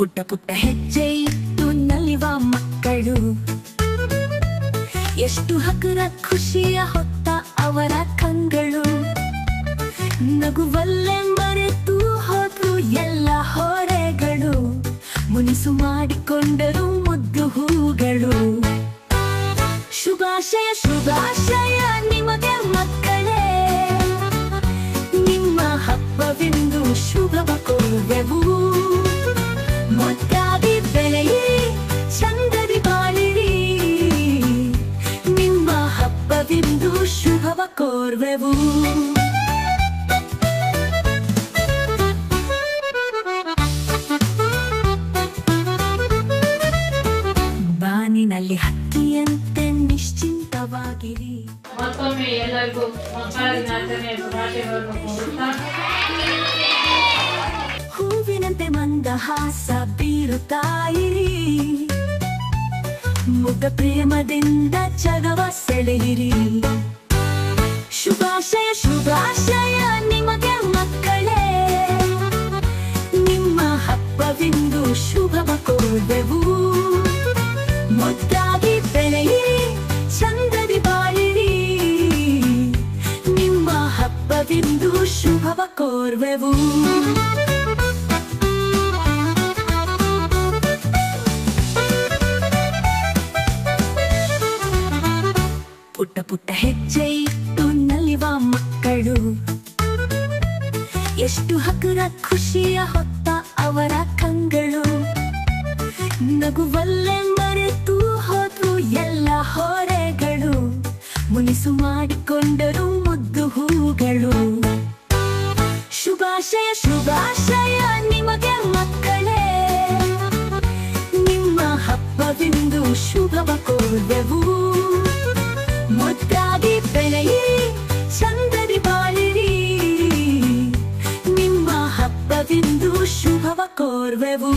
ಪುಟ್ಟ ಪುಟ್ಟ ಹೆಜ್ಜೆ ಇಟ್ಟು ನಲಿವ ಮಕ್ಕಳು, ಎಷ್ಟು ಹಗುರ ಖುಷಿಯ ಹೊತ್ತ ಅವರ ಕಂಗಳು. ನಗುವಲ್ಲೇ ಮರೆತು ಹೋದ್ರು ಎಲ್ಲ ಹೊರೆಗಳು, ಮುನಿಸು ಮಾಡಿಕೊಂಡರು ಮುದ್ದು ಹೂಗಳು. ಶುಭಾಶಯ ಶುಭಾಶಯ ನಿಮಗೆ ಮಕ್ಕಳೇ, ನಿಮ್ಮ ಹಬ್ಬವೆಂದು ಶುಭವ ಕೋರುವೆವು. ಮುದ್ದಾಗಿ ಬೆಳೆಯಿರಿ, ಚಂದದಿ ಬಾಳಿರಿ, ನಿಮ್ಮ ಹಬ್ಬವೆಂದು ಶುಭವ ಕೋರುವೆವು. ಬಾನಿನಲ್ಲಿ ಹಕ್ಕಿಯಂತೆ ನಿಶ್ಚಿಂತವಾಗಿರಿ. ಮತ್ತೊಮ್ಮೆ ಎಲ್ಲರಿಗೂ ಮಕ್ಕಳ ದಿನಾಚರಣೆಯ ಶುಭಾಶಯಗಳನ್ನು ಕೋರುತ್ತಾ, ಹೂವಿನಂತೆ ಮಂದಹಾಸ ಬೀರುತ್ತಾಯಿರಿ, ಮುಗ್ಧ ಪ್ರೇಮದಿಂದ ಜಗವ ಸೆಳೆಯಿರಿ. ಶುಭಾಶಯ ಶುಭಾಶಯ ನಿಮಗೆ ಮಕ್ಕಳೇ, ನಿಮ್ಮ ಹಬ್ಬವೆಂದು ಶುಭವ ಕೋರುವೆವು. ಮುದ್ದಾಗಿ ಬೆಳೆಯಿರಿ, ಚಂದದಿ ಬಾಳಿರಿ, ನಿಮ್ಮ ಹಬ್ಬವೆಂದು ಶುಭವ ಕೋರುವೆವು. ಪುಟ್ಟ ಪುಟ್ಟ ಹೆಜ್ಜೆ ಇಟ್ಟು ನಲಿವ ಮಕ್ಕಳು, ಎಷ್ಟು ಹಗುರ ಖುಷಿಯ ಹೊತ್ತ ಅವರ ಕಂಗಳು. ನಗುವಲ್ಲೇ ಮರೆತು ಹೋದ್ರು ಎಲ್ಲ ಹೊರೆಗಳು, ಮುನಿಸು ಮಾಡಿಕೊಂಡರು ಮುದ್ದು ಹೂಗಳು. ಶುಭಾಶಯ ಶುಭಾಶಯ ನಿಮಗೆ ಮಕ್ಕಳೇ, ನಿಮ್ಮ ಹಬ್ಬವೆಂದು ಶುಭವ ಕೋರುವೆವು. ಮುದ್ದಾಗಿ ಬೆಳೆಯಿರಿ, ಚಂದದಿ ಬಾಳಿರಿ, ನಿಮ್ಮ ಹಬ್ಬವೆಂದು ಶುಭವ ಕೋರುವೆವು.